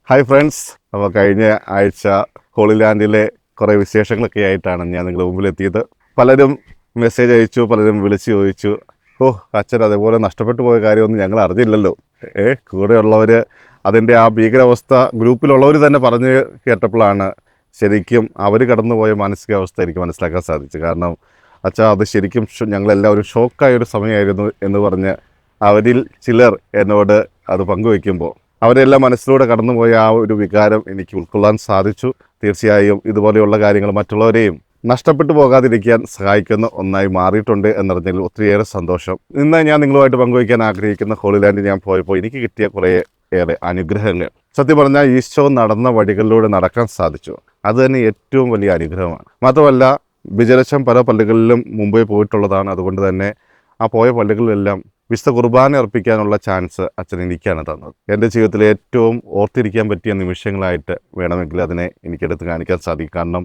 Hi friends, അപ്പോൾ കഴിഞ്ഞ ആഴ്ച ഹോളി ലാൻഡിലെ കുറേ വിശേഷങ്ങളൊക്കെ ആയിട്ടാണ് ഞാൻ നിങ്ങളുടെ മുമ്പിലെത്തിയത്. പലരും മെസ്സേജ് അയച്ചു, പലരും വിളിച്ച് ചോദിച്ചു, അച്ഛൻ അതേപോലെ നഷ്ടപ്പെട്ടു പോയ കാര്യമൊന്നും ഞങ്ങൾ അറിഞ്ഞില്ലല്ലോ. കൂടെയുള്ളവർ അതിൻ്റെ ആ ഭീകരാവസ്ഥ ഗ്രൂപ്പിലുള്ളവർ തന്നെ പറഞ്ഞ് കേട്ടപ്പോഴാണ് ശരിക്കും അവർ കടന്നുപോയ മാനസികാവസ്ഥ എനിക്ക് മനസ്സിലാക്കാൻ സാധിച്ചു. കാരണം അച്ഛാ, അത് ശരിക്കും ഞങ്ങളെല്ലാവരും ഷോക്കായൊരു സമയമായിരുന്നു എന്ന് പറഞ്ഞ് അവരിൽ ചിലർ എന്നോട് അത് പങ്കുവയ്ക്കുമ്പോൾ അവരെല്ലാം മനസ്സിലൂടെ കടന്നുപോയ ആ ഒരു വികാരം എനിക്ക് ഉൾക്കൊള്ളാൻ സാധിച്ചു. തീർച്ചയായും ഇതുപോലെയുള്ള കാര്യങ്ങൾ മറ്റുള്ളവരെയും നഷ്ടപ്പെട്ടു പോകാതിരിക്കാൻ സഹായിക്കുന്ന ഒന്നായി മാറിയിട്ടുണ്ട് എന്നറിഞ്ഞതിൽ ഒത്തിരിയേറെ സന്തോഷം. ഇന്ന് ഞാൻ നിങ്ങളുമായിട്ട് പങ്കുവയ്ക്കാൻ ആഗ്രഹിക്കുന്ന ഹോളി ലാൻഡിൽ ഞാൻ പോയപ്പോൾ എനിക്ക് കിട്ടിയ കുറേയേറെ അനുഗ്രഹങ്ങൾ. സത്യം പറഞ്ഞാൽ ഈശോ നടന്ന വഴികളിലൂടെ നടക്കാൻ സാധിച്ചു. അത് തന്നെ ഏറ്റവും വലിയ അനുഗ്രഹമാണ്. മാത്രമല്ല, വിജയലക്ഷം പല പള്ളികളിലും മുമ്പേ പോയിട്ടുള്ളതാണ്. അതുകൊണ്ട് തന്നെ ആ പോയ പള്ളികളിലെല്ലാം വിശുദ്ധ കുർബാന അർപ്പിക്കാനുള്ള ചാൻസ് അച്ഛൻ എനിക്കാണ് തന്നത്. എൻ്റെ ജീവിതത്തിൽ ഏറ്റവും ഓർത്തിരിക്കാൻ പറ്റിയ നിമിഷങ്ങളായിട്ട് വേണമെങ്കിൽ അതിനെ എനിക്കെടുത്ത് കാണിക്കാൻ സാധിക്കും. കാരണം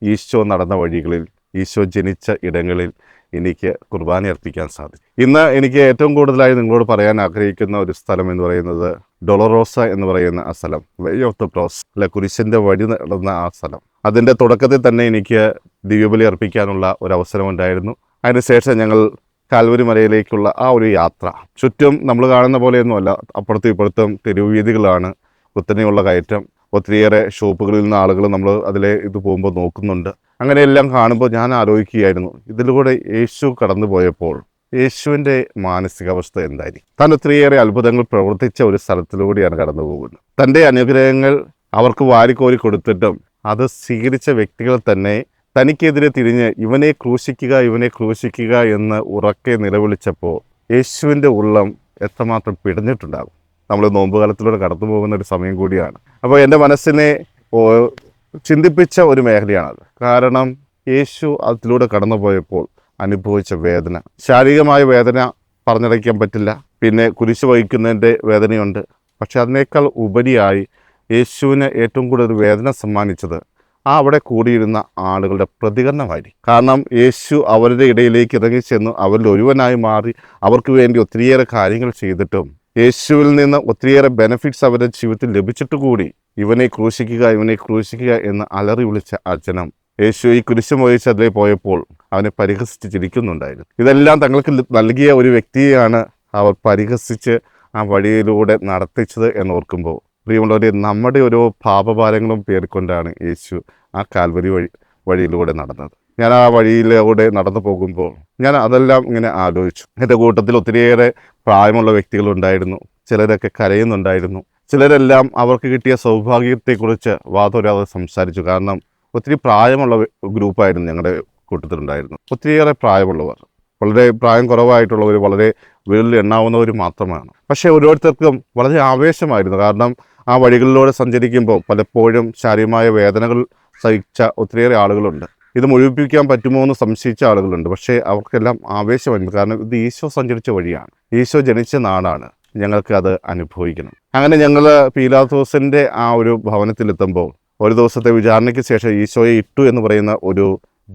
ഈശോ നടന്ന വഴികളിൽ, ഈശോ ജനിച്ച ഇടങ്ങളിൽ എനിക്ക് കുർബാന അർപ്പിക്കാൻ സാധിക്കും. ഇന്ന് എനിക്ക് ഏറ്റവും കൂടുതലായി നിങ്ങളോട് പറയാൻ ആഗ്രഹിക്കുന്ന ഒരു സ്ഥലം എന്ന് പറയുന്നത് ഡൊളറോസ എന്ന് പറയുന്ന ആ സ്ഥലം, വേ ഓഫ് ദ ക്രോസ്, അല്ലെ, കുരിശിൻ്റെ വഴി നടന്ന ആ സ്ഥലം. അതിൻ്റെ തുടക്കത്തിൽ തന്നെ എനിക്ക് ദിവ്യബലി അർപ്പിക്കാനുള്ള ഒരു അവസരമുണ്ടായിരുന്നു. അതിനുശേഷം ഞങ്ങൾ കാൽവരി മലയിലേക്കുള്ള ആ ഒരു യാത്ര, ചുറ്റും നമ്മൾ കാണുന്ന പോലെയൊന്നുമല്ല, അപ്പുറത്തും ഇപ്പുറത്തും തെരുവീതികളാണ്, കുത്തനെയുള്ള കയറ്റം, ഒത്തിരിയേറെ ഷോപ്പുകളിൽ നിന്ന് ആളുകൾ നമ്മൾ അതിലെ ഇത് പോകുമ്പോൾ നോക്കുന്നുണ്ട്. അങ്ങനെയെല്ലാം കാണുമ്പോൾ ഞാൻ ആലോചിക്കുകയായിരുന്നു, ഇതിലൂടെ യേശു കടന്നു പോയപ്പോൾ യേശുവിൻ്റെ മാനസികാവസ്ഥ എന്തായിരിക്കും. താൻ ഒത്തിരിയേറെ അത്ഭുതങ്ങൾ പ്രവർത്തിച്ച ഒരു സ്ഥലത്തിലൂടെയാണ് കടന്നു പോകുന്നത്. തൻ്റെ അനുഗ്രഹങ്ങൾ അവർക്ക് വാരിക്കോരി കൊടുത്തിട്ടും അത് സ്വീകരിച്ച വ്യക്തികൾ തന്നെ തനിക്കെതിരെ തിരിഞ്ഞ് ഇവനെ ക്രൂശിക്കുക എന്ന് ഉറക്കെ നിലവിളിച്ചപ്പോൾ യേശുവിൻ്റെ ഉള്ളം എത്രമാത്രം പിടഞ്ഞിട്ടുണ്ടാകും. നമ്മൾ നോമ്പുകാലത്തിലൂടെ കടന്നു പോകുന്ന ഒരു സമയം കൂടിയാണ്. അപ്പോൾ എൻ്റെ മനസ്സിനെ ചിന്തിപ്പിച്ച ഒരു മേഖലയാണത്. കാരണം യേശു അതിലൂടെ കടന്നു പോയപ്പോൾ അനുഭവിച്ച വേദന, ശാരീരികമായ വേദന പറഞ്ഞറിയിക്കാൻ പറ്റില്ല. പിന്നെ കുരിശ് വഹിക്കുന്നതിൻ്റെ വേദനയുണ്ട്. പക്ഷെ അതിനേക്കാൾ ഉപരിയായി യേശുവിന് ഏറ്റവും കൂടുതൽ വേദന സമ്മാനിച്ചത് അവിടെ കൂടിയിരുന്ന ആളുകളുടെ പ്രതികരണമായിരിക്കും. കാരണം യേശു അവരുടെ ഇടയിലേക്ക് ഇറങ്ങിച്ചെന്നു അവരിൽ ഒരുവനായി മാറി അവർക്ക് വേണ്ടി ഒത്തിരിയേറെ കാര്യങ്ങൾ ചെയ്തിട്ടും യേശുവിൽ നിന്ന് ഒത്തിരിയേറെ ബെനഫിറ്റ്സ് അവരുടെ ജീവിതത്തിൽ ലഭിച്ചിട്ട് കൂടി ഇവനെ ക്രൂശിക്കുക എന്ന് അലറി വിളിച്ച ആ ജനം യേശു ഈ കുരിശ് വഹിച്ച് അതിലേ പോയപ്പോൾ അവനെ പരിഹസിച്ച് ചിരിക്കുന്നുണ്ടായിരുന്നു. ഇതെല്ലാം തങ്ങൾക്ക് നൽകിയ ഒരു വ്യക്തിയെയാണ് അവർ പരിഹസിച്ച് ആ വഴിയിലൂടെ നടത്തിച്ചത് എന്നോർക്കുമ്പോൾ, പ്രിയമുള്ളവരെ, നമ്മുടെ ഓരോ പാപഭാരങ്ങളും പേറിക്കൊണ്ടാണ് യേശു ആ കാൽവരി വഴിയിലൂടെ നടന്നത്. ഞാൻ ആ വഴിയിലൂടെ നടന്നു പോകുമ്പോൾ ഞാൻ അതെല്ലാം ഇങ്ങനെ ആലോചിച്ചു. എൻ്റെ കൂട്ടത്തിൽ ഒത്തിരിയേറെ പ്രായമുള്ള വ്യക്തികളുണ്ടായിരുന്നു. ചിലരൊക്കെ കരയുന്നുണ്ടായിരുന്നു. ചിലരെല്ലാം അവർക്ക് കിട്ടിയ സൗഭാഗ്യത്തെക്കുറിച്ച് വാതോരാതെ സംസാരിച്ചു. കാരണം ഒത്തിരി പ്രായമുള്ള ഗ്രൂപ്പായിരുന്നു ഞങ്ങളുടെ കൂട്ടത്തിലുണ്ടായിരുന്നു. ഒത്തിരിയേറെ പ്രായമുള്ളവർ, വളരെ പ്രായം കുറവായിട്ടുള്ളവർ, വളരെ വിരലിൽ എണ്ണാവുന്നവർ മാത്രമാണ്. പക്ഷേ ഓരോരുത്തർക്കും വളരെ ആവേശമായിരുന്നു. കാരണം ആ വഴികളിലൂടെ സഞ്ചരിക്കുമ്പോൾ പലപ്പോഴും ശാരീരികമായ വേദനകൾ സഹിച്ച ഒത്തിരിയേറെ ആളുകളുണ്ട്. ഇത് മുഴുവിപ്പിക്കാൻ പറ്റുമോ എന്ന് സംശയിച്ച ആളുകളുണ്ട്. പക്ഷേ അവർക്കെല്ലാം ആവേശമായിരുന്നു. കാരണം ഇത് ഈശോ സഞ്ചരിച്ച വഴിയാണ്, ഈശോ ജനിച്ച നാടാണ്, ഞങ്ങൾക്ക് അത് അനുഭവിക്കണം. അങ്ങനെ ഞങ്ങൾ പീലാത്തോസിൻ്റെ ആ ഒരു ഭവനത്തിലെത്തുമ്പോൾ ഒരു ദിവസത്തെ വിചാരണയ്ക്ക് ശേഷം ഈശോയെ ഇട്ടു എന്ന് പറയുന്ന ഒരു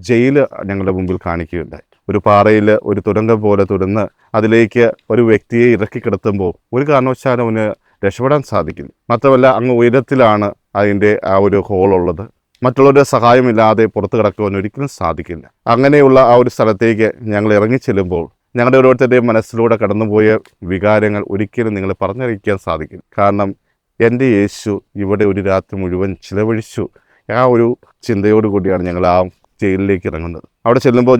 ജയില് ഞങ്ങളുടെ മുമ്പിൽ കാണിക്കുകയുണ്ടായി. ഒരു പാറയിൽ ഒരു തുരങ്കം പോലെ തുരന്ന് അതിലേക്ക് ഒരു വ്യക്തിയെ ഇറക്കി കിടത്തുമ്പോൾ ഒരു കാരണവശാലും അവന് രക്ഷപ്പെടാൻ സാധിക്കില്ല. മാത്രമല്ല, അങ്ങ് ഉയരത്തിലാണ് അതിൻ്റെ ആ ഒരു ഹോളുള്ളത്. മറ്റുള്ളവരുടെ സഹായമില്ലാതെ പുറത്ത് കിടക്കുവാൻ ഒരിക്കലും സാധിക്കില്ല. അങ്ങനെയുള്ള ആ ഒരു സ്ഥലത്തേക്ക് ഞങ്ങൾ ഇറങ്ങി ചെല്ലുമ്പോൾ ഞങ്ങളുടെ ഓരോരുത്തരുടെയും മനസ്സിലൂടെ കടന്നുപോയ വികാരങ്ങൾ ഒരിക്കലും നിങ്ങളെ പറഞ്ഞറിയിക്കാൻ സാധിക്കില്ല. കാരണം എൻ്റെ യേശു ഇവിടെ ഒരു രാത്രി മുഴുവൻ ചിലവഴിച്ചു. ആ ഒരു ചിന്തയോടുകൂടിയാണ് ഞങ്ങൾ ആ ജയിലിലേക്ക് ഇറങ്ങുന്നത്. അവിടെ ചെല്ലുമ്പോൾ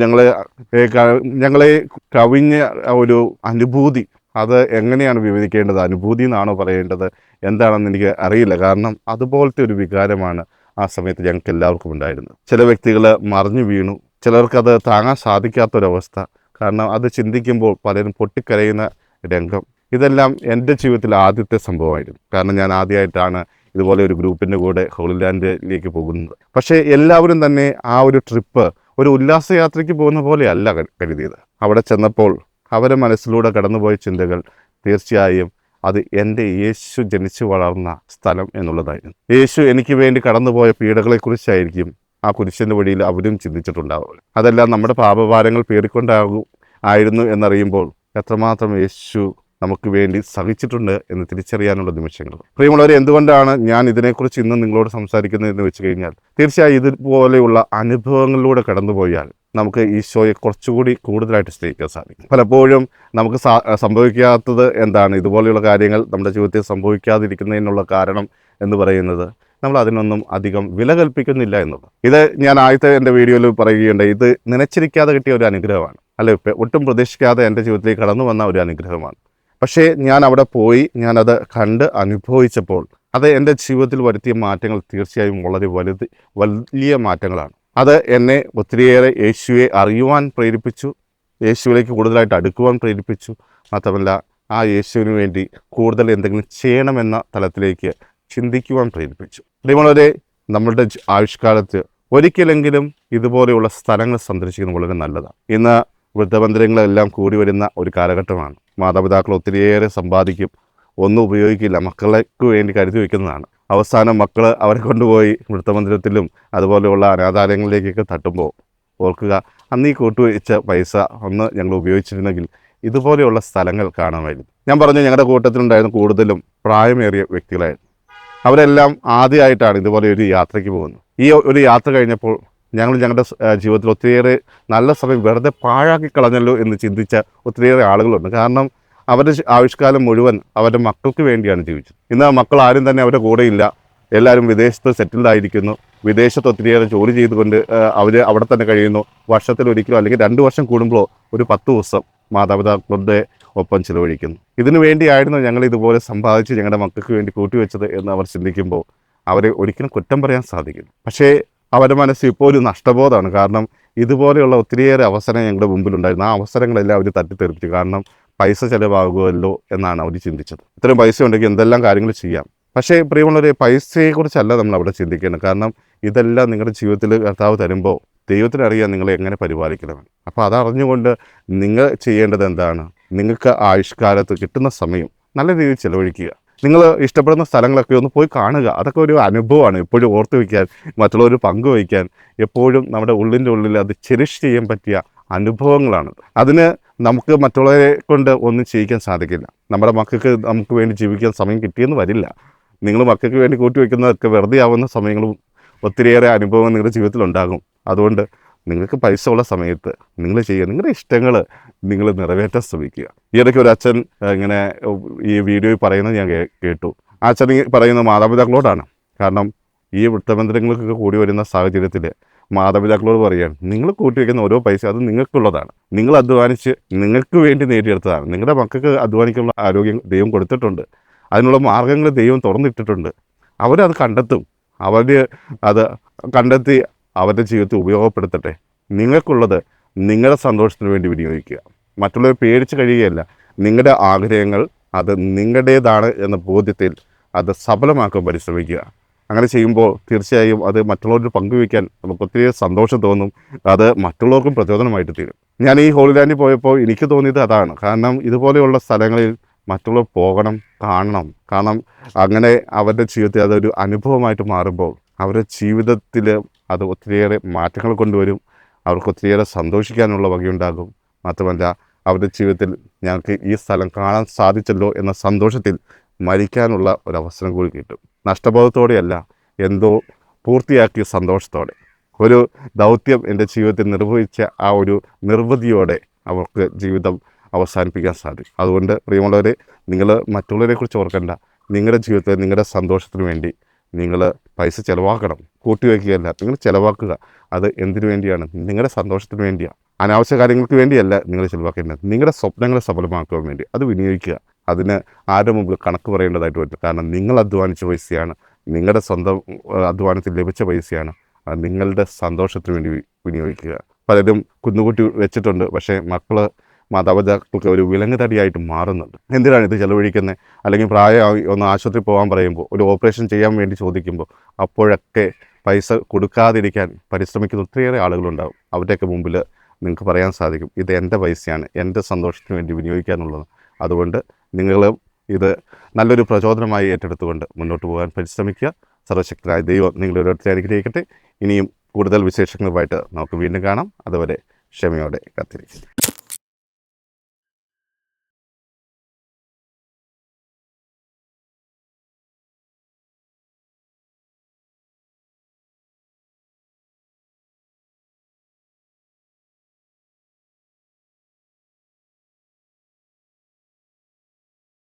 ഞങ്ങളെ കവിഞ്ഞ ഒരു അനുഭൂതി, അത് എങ്ങനെയാണ് വിവരിക്കേണ്ടത്? അനുഭൂതി എന്നാണോ പറയേണ്ടത്, എന്താണെന്ന് എനിക്ക് അറിയില്ല. കാരണം അതുപോലത്തെ ഒരു വികാരമാണ് ആ സമയത്ത് ഞങ്ങൾക്ക് എല്ലാവർക്കും ഉണ്ടായിരുന്നത്. ചില വ്യക്തികൾ മറിഞ്ഞു വീണു, ചിലർക്കത് താങ്ങാൻ സാധിക്കാത്തൊരവസ്ഥ. കാരണം അത് ചിന്തിക്കുമ്പോൾ പലരും പൊട്ടിക്കരയുന്ന രംഗം. ഇതെല്ലാം എൻ്റെ ജീവിതത്തിൽ ആദ്യത്തെ സംഭവമായിരുന്നു. കാരണം ഞാൻ ആദ്യമായിട്ടാണ് ഇതുപോലെ ഒരു ഗ്രൂപ്പിൻ്റെ കൂടെ ഹോളി ലാൻഡിലേക്ക് പോകുന്നത്. പക്ഷേ എല്ലാവരും തന്നെ ആ ഒരു ട്രിപ്പ് ഒരു ഉല്ലാസയാത്രയ്ക്ക് പോകുന്ന പോലെയല്ല കരുതിയത്. അവിടെ ചെന്നപ്പോൾ അവരെ മനസ്സിലൂടെ കടന്നുപോയ ചിന്തകൾ തീർച്ചയായും അത് എൻ്റെ യേശു ജനിച്ചു വളർന്ന സ്ഥലം എന്നുള്ളതായിരുന്നു. യേശു എനിക്ക് വേണ്ടി കടന്നുപോയ പീഡകളെക്കുറിച്ചായിരിക്കും ആ കുരിശിൻ്റെ വഴിയിൽ അവരും ചിന്തിച്ചിട്ടുണ്ടാവുക. അതെല്ലാം നമ്മുടെ പാപഭാരങ്ങൾ പേറിക്കൊണ്ടാകും ആയിരുന്നു എന്നറിയുമ്പോൾ എത്രമാത്രം യേശു നമുക്ക് വേണ്ടി സഹിച്ചിട്ടുണ്ട് എന്ന് തിരിച്ചറിയാനുള്ള നിമിഷങ്ങൾ. പ്രിയമുള്ളവരെ, എന്തുകൊണ്ടാണ് ഞാൻ ഇതിനെക്കുറിച്ച് ഇന്ന് നിങ്ങളോട് സംസാരിക്കുന്നതെന്ന് വെച്ച് കഴിഞ്ഞാൽ, തീർച്ചയായും ഇതുപോലെയുള്ള അനുഭവങ്ങളിലൂടെ കടന്നുപോയാൽ നമുക്ക് ഈശോയെ കുറച്ചുകൂടി കൂടുതലായിട്ട് സ്നേഹിക്കാൻ സാധിക്കും. പലപ്പോഴും നമുക്ക് സംഭവിക്കാത്തത് എന്താണ്? ഇതുപോലെയുള്ള കാര്യങ്ങൾ നമ്മുടെ ജീവിതത്തിൽ സംഭവിക്കാതിരിക്കുന്നതിനുള്ള കാരണം എന്ന് പറയുന്നത് നമ്മൾ അതിനൊന്നും അധികം വില കൽപ്പിക്കുന്നില്ല എന്നുള്ളത്. ഇത് ഞാൻ ആദ്യത്തെ എൻ്റെ വീഡിയോയിൽ പറയുകയുണ്ടായി. ഇത് നനച്ചിരിക്കാതെ കിട്ടിയ ഒരു അനുഗ്രഹമാണ്, അല്ലെ? ഒട്ടും പ്രതീക്ഷിക്കാതെ എൻ്റെ ജീവിതത്തിലേക്ക് കടന്നു വന്ന ഒരു അനുഗ്രഹമാണ്. പക്ഷേ ഞാൻ അവിടെ പോയി ഞാനത് കണ്ട് അനുഭവിച്ചപ്പോൾ അത് എൻ്റെ ജീവിതത്തിൽ വരുത്തിയ മാറ്റങ്ങൾ തീർച്ചയായും വളരെ വലിയ മാറ്റങ്ങളാണ്. അത് എന്നെ ഒത്തിരിയേറെ യേശുവെ അറിയുവാൻ പ്രേരിപ്പിച്ചു, യേശുവിലേക്ക് കൂടുതലായിട്ട് അടുക്കുവാൻ പ്രേരിപ്പിച്ചു. മാത്രമല്ല, ആ യേശുവിന് വേണ്ടി കൂടുതൽ എന്തെങ്കിലും ചെയ്യണമെന്ന തലത്തിലേക്ക് ചിന്തിക്കുവാൻ പ്രേരിപ്പിച്ചു. പ്രിയമുള്ളവരെ, നമ്മളുടെ ആയുഷ്കാലത്ത് ഒരിക്കലെങ്കിലും ഇതുപോലെയുള്ള സ്ഥലങ്ങൾ സന്ദർശിക്കുന്നത് വളരെ നല്ലതാണ്. ഇന്ന് വൃദ്ധബന്ധങ്ങളെല്ലാം കൂടി വരുന്ന ഒരു കാലഘട്ടമാണ്. മാതാപിതാക്കൾ ഒത്തിരിയേറെ സമ്പാദിക്കും, ഒന്നും ഉപയോഗിക്കില്ല, മക്കൾക്ക് വേണ്ടി കരുതി വയ്ക്കുന്നതാണ്. അവസാനം മക്കൾ അവരെ കൊണ്ടുപോയി വൃദ്ധമന്ദിരത്തിലും അതുപോലെയുള്ള അനാഥാലയങ്ങളിലേക്കൊക്കെ തട്ടുമ്പോൾ ഓർക്കുക, അന്ന് ഈ കൂട്ടുവെച്ച പൈസ ഒന്ന് ഞങ്ങൾ ഉപയോഗിച്ചിരുന്നെങ്കിൽ ഇതുപോലെയുള്ള സ്ഥലങ്ങൾ കാണാമായിരുന്നു. ഞാൻ പറഞ്ഞു, ഞങ്ങളുടെ കൂട്ടത്തിലുണ്ടായിരുന്ന കൂടുതലും പ്രായമേറിയ വ്യക്തികളായിരുന്നു. അവരെല്ലാം ആദ്യമായിട്ടാണ് ഇതുപോലെ ഒരു യാത്രയ്ക്ക് പോകുന്നത്. ഈ ഒരു യാത്ര കഴിഞ്ഞപ്പോൾ ഞങ്ങളുടെ ജീവിതത്തിൽ ഒത്തിരിയേറെ നല്ല സമയം വെറുതെ പാഴാക്കി കളഞ്ഞല്ലോ എന്ന് ചിന്തിച്ച ഒത്തിരിയേറെ ആളുകളുണ്ട്. കാരണം അവരുടെ ആയുഷ്കാലം മുഴുവൻ അവരുടെ മക്കൾക്ക് വേണ്ടിയാണ് ജീവിച്ചത്. ഇന്ന് മക്കൾ ആരും തന്നെ അവരുടെ കൂടെയില്ല. എല്ലാവരും വിദേശത്ത് സെറ്റിൽഡ് ആയിരിക്കുന്നു. വിദേശത്ത് ഒത്തിരിയേറെ ജോലി ചെയ്തുകൊണ്ട് അവർ അവിടെ തന്നെ കഴിയുന്നു. വർഷത്തിലൊരിക്കലോ അല്ലെങ്കിൽ 2 വർഷം കൂടുമ്പോഴോ ഒരു 10 ദിവസം മാതാപിതാക്കളുടെ ഒപ്പം ചിലവഴിക്കുന്നു. ഇതിനു വേണ്ടിയായിരുന്നു ഞങ്ങൾ ഇതുപോലെ സമ്പാദിച്ച് ഞങ്ങളുടെ മക്കൾക്ക് വേണ്ടി കൂട്ടിവെച്ചത് എന്ന് അവർ ചിന്തിക്കുമ്പോൾ അവരെ ഒരിക്കലും കുറ്റം പറയാൻ സാധിക്കില്ല. പക്ഷേ അവരുടെ മനസ്സിൽ ഇപ്പോൾ ഒരു നഷ്ടബോധമാണ്. കാരണം ഇതുപോലെയുള്ള ഒത്തിരിയേറെ അവസരം ഞങ്ങളുടെ മുമ്പിലുണ്ടായിരുന്നു. ആ അവസരങ്ങളെല്ലാം അവർ തട്ടിത്തെറിപ്പിച്ചു. കാരണം പൈസ ചിലവാകുമല്ലോ എന്നാണ് അവർ ചിന്തിച്ചത്. ഇത്രയും പൈസ ഉണ്ടെങ്കിൽ എന്തെല്ലാം കാര്യങ്ങൾ ചെയ്യാം. പക്ഷേ പ്രിയമുള്ളവരെ, പൈസയെക്കുറിച്ചല്ല നമ്മൾ അവിടെ ചിന്തിക്കേണ്ടത്. കാരണം ഇതെല്ലാം നിങ്ങളുടെ ജീവിതത്തിൽ കർത്താവ് തരുമ്പോൾ ദൈവത്തിനറിയാം നിങ്ങളെ എങ്ങനെ പരിപാലിക്കണമെന്ന്. അപ്പോൾ അതറിഞ്ഞുകൊണ്ട് നിങ്ങൾ ചെയ്യേണ്ടത് എന്താണ്? നിങ്ങൾക്ക് ആയുഷ്കാലത്ത് കിട്ടുന്ന സമയം നല്ല രീതിയിൽ ചിലവഴിക്കുക. നിങ്ങൾ ഇഷ്ടപ്പെടുന്ന സ്ഥലങ്ങളൊക്കെ ഒന്ന് പോയി കാണുക. അതൊക്കെ ഒരു അനുഭവമാണ്. എപ്പോഴും ഓർത്ത് വയ്ക്കാൻ, മറ്റുള്ളവർ പങ്കുവയ്ക്കാൻ, എപ്പോഴും നമ്മുടെ ഉള്ളിൻ്റെ ഉള്ളിൽ അത് ചെറിഷ് ചെയ്യാൻ പറ്റിയ അനുഭവങ്ങളാണ്. അതിന് നമുക്ക് മറ്റുള്ളവരെ കൊണ്ട് ഒന്നും ചെയ്യിക്കാൻ സാധിക്കില്ല. നമ്മുടെ മക്കൾക്ക് നമുക്ക് വേണ്ടി ജീവിക്കാൻ സമയം കിട്ടിയെന്ന് വരില്ല. നിങ്ങൾ മക്കൾക്ക് വേണ്ടി കൂട്ടിവെക്കുന്നതൊക്കെ വെറുതെ ആവുന്ന സമയങ്ങളും ഒത്തിരിയേറെ അനുഭവം നിങ്ങളുടെ ജീവിതത്തിലുണ്ടാകും. അതുകൊണ്ട് നിങ്ങൾക്ക് പൈസ ഉള്ള സമയത്ത് നിങ്ങൾ ചെയ്യുക, നിങ്ങളുടെ ഇഷ്ടങ്ങൾ നിങ്ങൾ നിറവേറ്റാൻ ശ്രമിക്കുക. ഈ ഇടയ്ക്ക് ഒരു അച്ഛൻ ഇങ്ങനെ ഈ വീഡിയോയിൽ പറയുന്നത് ഞാൻ കേട്ടു. ആ അച്ഛൻ പറയുന്നത് മാതാപിതാക്കളോടാണ്. കാരണം ഈ വൃത്തബന്ധങ്ങൾക്കൊക്കെ കൂടി വരുന്ന സാഹചര്യത്തിൽ മാതാപിതാക്കളോട് പറയുകയാണ്, നിങ്ങൾ കൂട്ടിവെക്കുന്ന ഓരോ പൈസ അത് നിങ്ങൾക്കുള്ളതാണ്. നിങ്ങൾ അധ്വാനിച്ച് നിങ്ങൾക്ക് വേണ്ടി നേടിയെടുത്തതാണ്. നിങ്ങളുടെ മക്കൾക്ക് അധ്വാനിക്കാനുള്ള ആരോഗ്യം ദൈവം കൊടുത്തിട്ടുണ്ട്. അതിനുള്ള മാർഗ്ഗങ്ങൾ ദൈവം തുറന്നിട്ടിട്ടുണ്ട്. അവരത് കണ്ടെത്തും. അവർ അത് കണ്ടെത്തി അവരുടെ ജീവിതത്തിൽ ഉപയോഗപ്പെടുത്തട്ടെ. നിങ്ങൾക്കുള്ളത് നിങ്ങളുടെ സന്തോഷത്തിന് വേണ്ടി വിനിയോഗിക്കുക. മറ്റുള്ളവർ പേടിച്ച് കഴിയുകയല്ല. നിങ്ങളുടെ ആഗ്രഹങ്ങൾ അത് നിങ്ങളുടേതാണ് എന്ന ബോധ്യത്തിൽ അത് സഫലമാക്കാൻ പരിശ്രമിക്കുക. അങ്ങനെ ചെയ്യുമ്പോൾ തീർച്ചയായും അത് മറ്റുള്ളവർക്ക് പങ്കുവയ്ക്കാൻ നമുക്ക് ഒത്തിരി സന്തോഷം തോന്നും. അത് മറ്റുള്ളവർക്കും പ്രചോദനമായിട്ട് തീരും. ഞാൻ ഈ ഹോളി ലാൻഡിൽ പോയപ്പോൾ എനിക്ക് തോന്നിയത് അതാണ്. കാരണം ഇതുപോലെയുള്ള സ്ഥലങ്ങളിൽ മറ്റുള്ളവർ പോകണം, കാണണം. അങ്ങനെ അവരുടെ ജീവിതത്തിൽ അതൊരു അനുഭവമായിട്ട് മാറുമ്പോൾ അവരുടെ ജീവിതത്തിൽ അത് ഒത്തിരിയേറെ മാറ്റങ്ങൾ കൊണ്ടുവരും. അവർക്ക് ഒത്തിരിയേറെ സന്തോഷിക്കാനുള്ള വകയുണ്ടാകും. മാത്രമല്ല, അവരുടെ ജീവിതത്തിൽ ഞങ്ങൾക്ക് ഈ സ്ഥലം കാണാൻ സാധിച്ചല്ലോ എന്ന സന്തോഷത്തിൽ മരിക്കാനുള്ള ഒരവസരം കൂടി കിട്ടും. നഷ്ടബോധത്തോടെയല്ല, എന്തോ പൂർത്തിയാക്കിയ സന്തോഷത്തോടെ. ഒരു ദൗത്യം എൻ്റെ ജീവിതത്തിൽ നിർവഹിച്ച ആ ഒരു നിർവൃതിയോടെ അവർക്ക് ജീവിതം അവസാനിപ്പിക്കാൻ സാധിക്കും. അതുകൊണ്ട് പ്രിയമുള്ളവരെ, നിങ്ങൾ മറ്റുള്ളവരെക്കുറിച്ച് ഓർക്കേണ്ട. നിങ്ങളുടെ ജീവിതത്തിൽ നിങ്ങളുടെ സന്തോഷത്തിന് വേണ്ടി നിങ്ങൾ പൈസ ചിലവാക്കണം. കൂട്ടിവയ്ക്കുകയല്ല, നിങ്ങൾ ചിലവാക്കുക. അത് എന്തിനു വേണ്ടിയാണ്? നിങ്ങളുടെ സന്തോഷത്തിന് വേണ്ടിയാണ്. അനാവശ്യ കാര്യങ്ങൾക്ക് വേണ്ടിയല്ല നിങ്ങൾ ചിലവാക്കേണ്ടത്. നിങ്ങളുടെ സ്വപ്നങ്ങളെ സഫലമാക്കുവാൻ വേണ്ടി അത് വിനിയോഗിക്കുക. അതിന് ആരുടെ മുമ്പിൽ കണക്ക് പറയേണ്ടതായിട്ട് വരും. കാരണം നിങ്ങൾ അധ്വാനിച്ച പൈസയാണ്, നിങ്ങളുടെ സ്വന്തം അധ്വാനത്തിൽ ലഭിച്ച പൈസയാണ്. അത് നിങ്ങളുടെ സന്തോഷത്തിന് വേണ്ടി വിനിയോഗിക്കുക. പലരും കുന്നുകൂട്ടി വെച്ചിട്ടുണ്ട്. പക്ഷേ മാതാപിതാക്കൾക്ക് ഒരു വിലങ്ങുതടിയായിട്ട് മാറുന്നുണ്ട്. എന്തിനാണ് ഇത് ചിലവഴിക്കുന്നത്? അല്ലെങ്കിൽ പ്രായമായി ഒന്ന് ആശുപത്രി പോകാൻ പറയുമ്പോൾ, ഒരു ഓപ്പറേഷൻ ചെയ്യാൻ വേണ്ടി ചോദിക്കുമ്പോൾ, അപ്പോഴൊക്കെ പൈസ കൊടുക്കാതിരിക്കാൻ പരിശ്രമിക്കുന്ന ഒത്തിരിയേറെ ആളുകളുണ്ടാകും. അവരുടെയൊക്കെ മുമ്പിൽ നിങ്ങൾക്ക് പറയാൻ സാധിക്കും, ഇത് എൻ്റെ പൈസയാണ്, എൻ്റെ സന്തോഷത്തിന് വേണ്ടി വിനിയോഗിക്കാനുള്ളത്. അതുകൊണ്ട് നിങ്ങളും ഇത് നല്ലൊരു പ്രചോദനമായി ഏറ്റെടുത്തുകൊണ്ട് മുന്നോട്ട് പോകാൻ പരിശ്രമിക്കുക. സർവശക്തനായ ദൈവം നിങ്ങളെ ഓരോരുത്തരെ അനുഗ്രഹിക്കട്ടെ. ഇനിയും കൂടുതൽ വിശേഷങ്ങളുമായിട്ട് നമുക്ക് വീണ്ടും കാണാം. അതുവരെ ക്ഷമയോടെ കാത്തിരിക്കും.